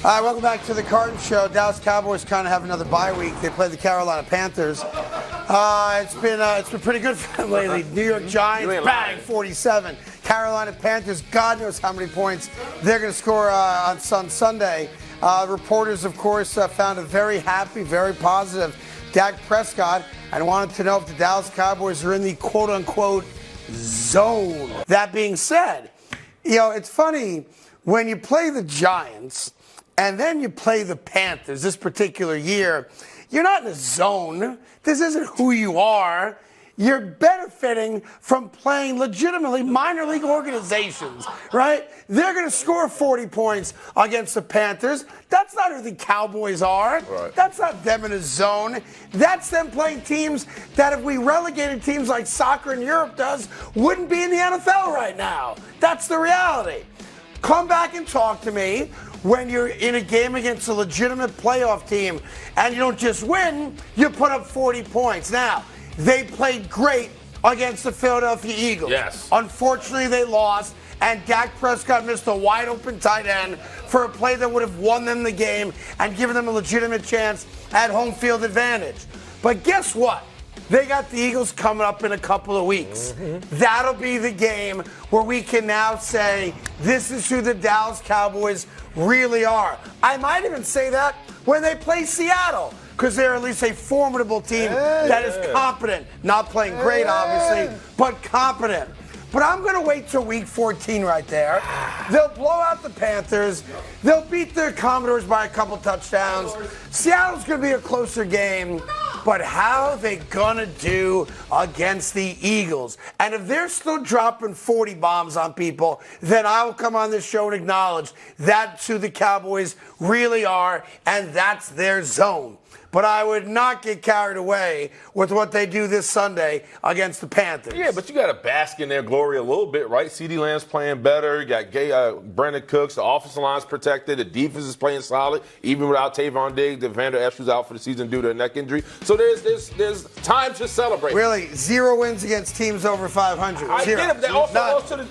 All right, welcome back to the Carton Show. Dallas Cowboys kind of have another bye week. They play the Carolina Panthers. It's been pretty good for them lately. New York Giants, bang, 47. Carolina Panthers, God knows how many points they're going to score on Sunday. Reporters, of course, found a very happy, very positive Dak Prescott and wanted to know if the Dallas Cowboys are in the quote-unquote zone. That being said, it's funny when you play the Giants and then you play the Panthers this particular year, you're not in a zone. This isn't who you are. You're benefiting from playing legitimately minor league organizations, right? They're going to score 40 points against the Panthers. That's not who the Cowboys are. Right. That's not them in a zone. That's them playing teams that if we relegated teams like soccer in Europe does, wouldn't be in the NFL right now. That's the reality. Come back and talk to me when you're in a game against a legitimate playoff team and you don't just win, you put up 40 points. Now, they played great against the Philadelphia Eagles. Yes. Unfortunately, they lost, and Dak Prescott missed a wide-open tight end for a play that would have won them the game and given them a legitimate chance at home field advantage. But guess what? They got the Eagles coming up in a couple of weeks. Mm-hmm. That'll be the game where we can now say this is who the Dallas Cowboys really are. I might even say that when they play Seattle, because they're at least a formidable team that is competent. Not playing great, obviously, but competent. But I'm going to wait till week 14 right there. They'll blow out the Panthers. They'll beat the Commodores by a couple touchdowns. Seattle's going to be a closer game. But how are they going to do against the Eagles? And if they're still dropping 40 bombs on people, then I will come on this show and acknowledge that's who the Cowboys really are, and that's their zone. But I would not get carried away with what they do this Sunday against the Panthers. Yeah, but you got to bask in their glory a little bit, right? CeeDee Lamb's playing better. You got Brandon Cooks. The offensive line's protected. The defense is playing solid, even without Tavon Diggs. Vander Esch was out for the season due to a neck injury. So there's time to celebrate. Really, 0 wins against teams over 500. I Zero. get it. They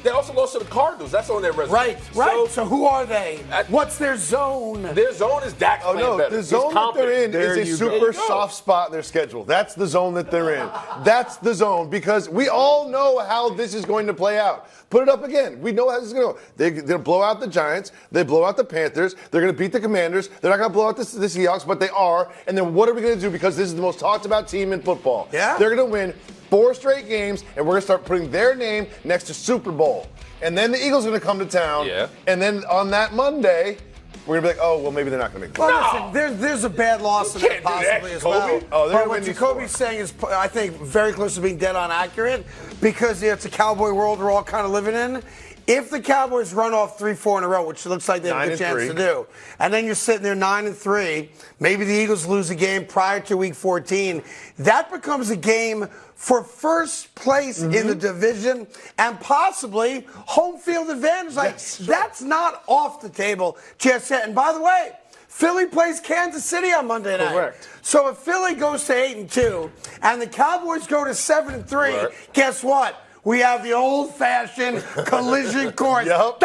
also lost to the Cardinals. That's on their resume. Right. So who are they? What's their zone? Their zone is Dak playing better. The zone that they're in is a super soft spot in their schedule. That's the zone that they're in. That's the zone because we all know how this is going to play out. Put it up again. We know how this is going to go. They're going to blow out the Giants. They blow out the Panthers. They're going to beat the Commanders. They're not going to blow out the Seahawks, but they are. And then what are we going to do? Because this is the most talked about team in football. Yeah. They're going to win 4 straight games, and we're going to start putting their name next to Super Bowl. And then the Eagles are going to come to town. Yeah. And then on that Monday, we're going to be like, oh, well, maybe they're not going to make the Well, listen, there's a bad loss in there possibly as well. But what Jacoby's saying is, I think, very close to being dead on accurate because it's a cowboy world we're all kind of living in. If the Cowboys run off 3-4 in a row, which it looks like they have a good chance to do, and then you're sitting there 9-3, maybe the Eagles lose a game prior to week 14, that becomes a game for first place in the division and possibly home field advantage. That's not off the table just yet. And by the way, Philly plays Kansas City on Monday night. Correct. So if Philly goes to 8-2 and the Cowboys go to 7-3, guess what? We have the old-fashioned collision course. That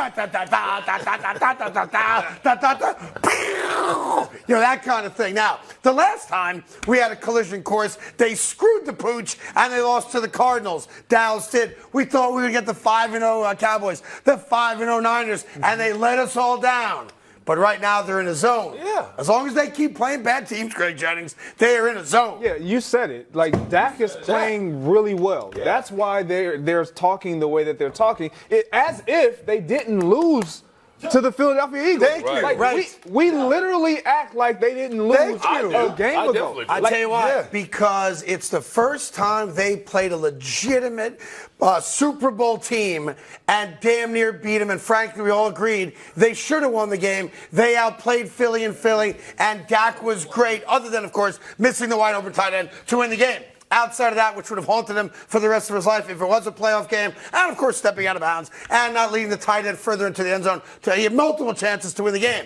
kind of thing. Now, the last time we had a collision course, they screwed the pooch and they lost to the Cardinals. Dallas did. We thought we would get the 5-0 Cowboys, the 5-0 Niners, and they let us all down. But right now they're in a zone. Yeah. As long as they keep playing bad teams, Greg Jennings, they are in a zone. Yeah, you said it. Like, Dak is playing really well. Yeah. That's why they're talking the way that they're talking. As if they didn't lose to the Philadelphia Eagles. Thank you. Like, we literally act like they didn't lose a game ago. I tell you why. Because it's the first time they played a legitimate Super Bowl team and damn near beat them. And frankly, we all agreed they should have won the game. They outplayed Philly, and Dak was great, other than, of course, missing the wide open tight end to win the game. Outside of that, which would have haunted him for the rest of his life if it was a playoff game, and of course stepping out of bounds and not leading the tight end further into the end zone, he had multiple chances to win the game.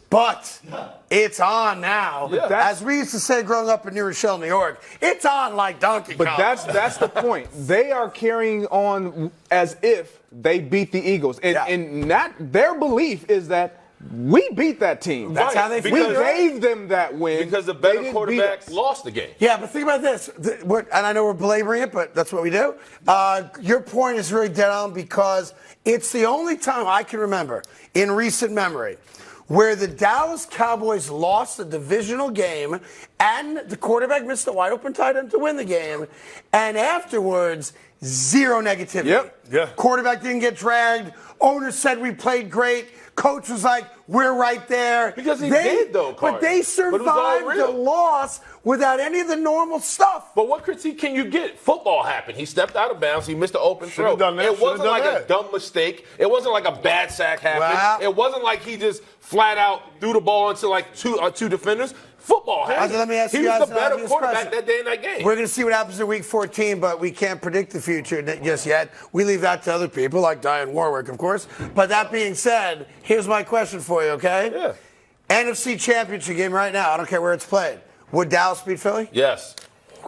But it's on now. As we used to say growing up in New Rochelle, New York, it's on like Donkey Kong. But that's the point. They are carrying on as if they beat the Eagles. And their belief is that We beat that team. That's how they We feel. gave them that win. Because the They better didn't beat quarterback us. lost the game. Yeah, but think about this, and I know we're belaboring it, but that's what we do. Your point is really dead on because it's the only time I can remember in recent memory where the Dallas Cowboys lost a divisional game and the quarterback missed the wide open tight end to win the game, and afterwards, zero negativity. Yep. Yeah. Quarterback didn't get dragged. Owner said we played great. Coach was like, we're right there. Because he did, though, But Carton. they But it was all survived the real. loss without any of the normal stuff. But what critique can you get? Football happened. He stepped out of bounds. He missed an open throw. Should've done that. It Should've wasn't done like a that. dumb mistake. It wasn't like a bad sack happened. Wow. It wasn't like he just flat out threw the ball into like two defenders. Football happened. Let me ask he you guys was the an better obvious quarterback question. that day in that game. We're going to see what happens in Week 14, but we can't predict the future just yet. We leave that to other people, like Diane Warwick, of course. But that being said, here's my question for you, okay? Yeah. NFC Championship game right now. I don't care where it's played. Would Dallas beat Philly? Yes.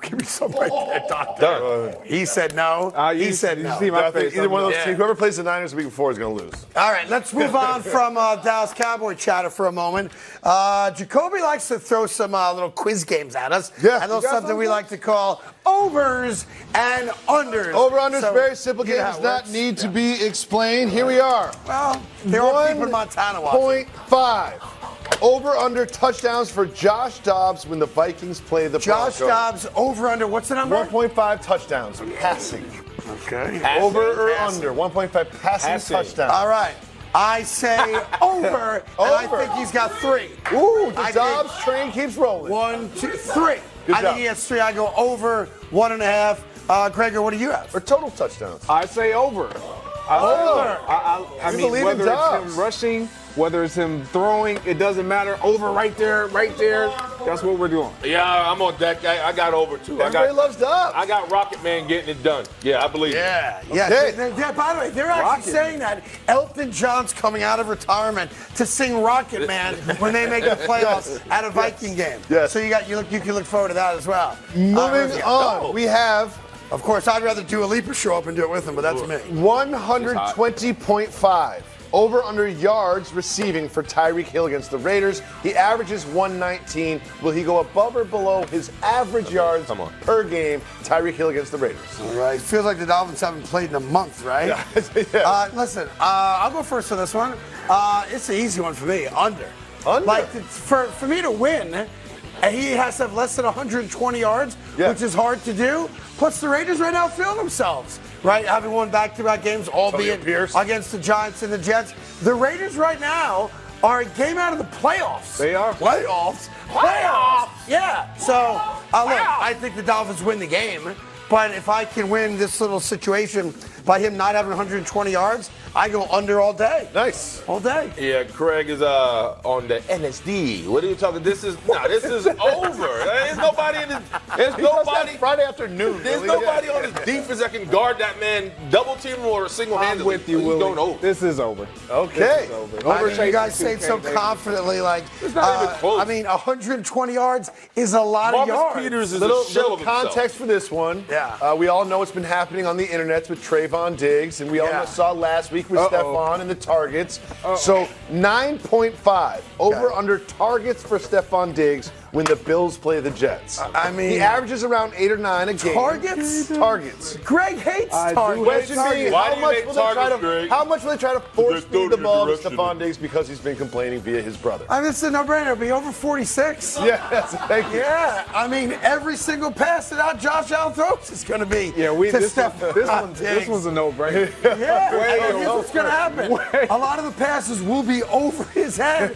Give me some right there, Doctor. Done. He said no. He said you no. see my I think face. either one of those Yeah. teams, whoever plays the Niners the week before is going to lose. All right, let's move on from Dallas Cowboy chatter for a moment. Jacoby likes to throw some little quiz games at us. Yeah. And those You got something we something? like to call overs and unders. Over-under is So, very simple you game. know how Does it not works. need to be explained. Here we are. Well, there are people in Montana watching. 1.5. Over-under touchdowns for Josh Dobbs when the Vikings play the Josh Broncos. Dobbs over under. What's the number? 1.5 touchdowns passing. Okay. Passing. Over or Passing. under? 1.5 passing Passing. touchdowns. All right. I say over, and I Over. think he's got 3. Ooh, the I Dobbs think train keeps rolling. 1, 2, 3. Good I job. think he has 3. I go over 1.5. Gregor, what do you have? Or total touchdowns. I say over. Over. I You mean, believe in whether it's Dobbs. him rushing, whether it's him throwing, it doesn't matter. Over right there, right there. That's what we're doing. Yeah, I'm on that guy. I got over too. Everybody loves Dobbs. I got Rocket Man getting it done. Yeah, I believe it. Yeah. Okay. By the way, they're actually Rocket. saying that Elton John's coming out of retirement to sing Rocket Man when they make the playoffs at a Viking game. Yes. So you can look forward to that as well. Moving on, Oh. we have Of course, I'd rather do a Leaper show up and do it with him, but that's me. 120.5 over under yards receiving for Tyreek Hill against the Raiders. He averages 119. Will he go above or below his average yards Come on. per game? Tyreek Hill against the Raiders. All right. Feels like the Dolphins haven't played in a month, right? Yeah. Listen, I'll go first on this one. It's an easy one for me. Under. Under? Like, for me to win, he has to have less than 120 yards, Yeah. which is hard to do. Plus, the Raiders right now feel themselves, right? Having won back-to-back games, albeit Pierce. against the Giants and the Jets. The Raiders right now are a game out of the playoffs. They are. Playoffs? Yeah. So, look, I think the Dolphins win the game. But if I can win this little situation by him not having 120 yards, I go under all day. Nice. All day. Yeah, Craig is on the NSD. What are you talking? This is over. There's nobody in the. There's nobody. Friday afternoon. There's Billy. nobody Yeah. on his defense that can guard that man, double team him or single I'm handedly. with you, He's Willie. going over. This is over. Okay. This is over. I mean, you Chase guys is say it so 2K, baby. confidently, like, It's not even close. I mean, 120 yards is a lot Marcus of yards. Peters is Little a shell of himself. context for this one. Yeah. We all know what's been happening on the internet with Trayvon Diggs, and we Yeah. all saw last week with Uh-oh. Stephon and the targets. So 9.5 over Okay. under targets for Stephon Diggs when the Bills play the Jets. I mean- he averages around 8 or 9 a game. Targets? Targets. Greg hates I do targets. Question being, Why how do you much hate will they try targets, to Greg? how much will they try to force Just throw feed the it in ball to direction. Stephon Diggs because he's been complaining via his brother? I mean, it's a no-brainer. It'll be over 46. Yes, thank you. Yeah, I mean, every single pass that out Josh Allen throws is going to be Yeah, to this Stephon Diggs. one's a no-brainer. Yeah, Way and here's what's going to happen. A lot of the passes will be over his head.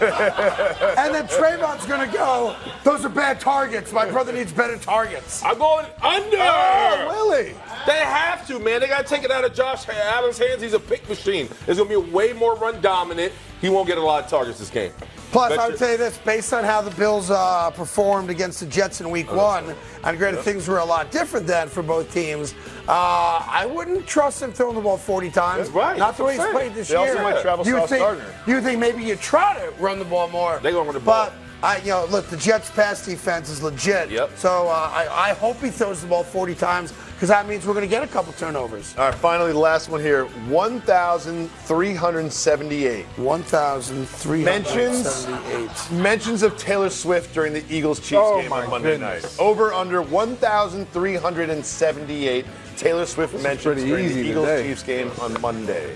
And then Trayvon's going to go, those are bad targets. My brother needs better targets. I'm going under. Oh, Willie. They have to, man. They got to take it out of Josh Allen's hands. He's a pick machine. It's going to be way more run dominant. He won't get a lot of targets this game. Plus, Bet I you- would tell you this, based on how the Bills performed against the Jets in Week 1, and granted things were a lot different then for both teams, I wouldn't trust him throwing the ball 40 times. That's right. Not the way he's That's what I'm played this They also year. might travel You would Sauce think, Gardner. you would think maybe you try to run the ball more. They gonna run the ball. But look, the Jets' pass defense is legit. Yep. So I hope he throws the ball 40 times because that means we're going to get a couple turnovers. All right, finally, the last one here. 1,378. 1,378. Mentions of Taylor Swift during the Eagles-Chiefs game on Monday night. Over under 1,378 Taylor Swift mentions during the Eagles-Chiefs game on Monday.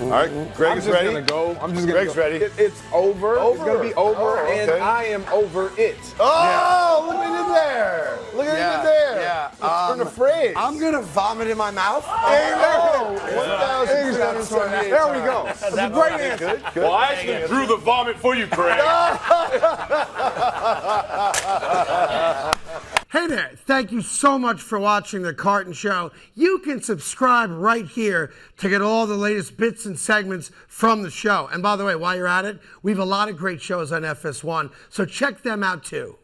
All right, Greg is ready. I'm just gonna Greg's go. ready. It's over. It's gonna be over, Oh, okay. and I am over it. Oh, look what you did there. Look what you did there. Yeah. Turn a phrase. I'm going to vomit in my mouth. There you go. 1,378. There we go. That's a great answer. Good. Well, I actually drew the vomit for you, Craig. Hey there, thank you so much for watching The Carton Show. You can subscribe right here to get all the latest bits and segments from the show. And by the way, while you're at it, we have a lot of great shows on FS1, so check them out too.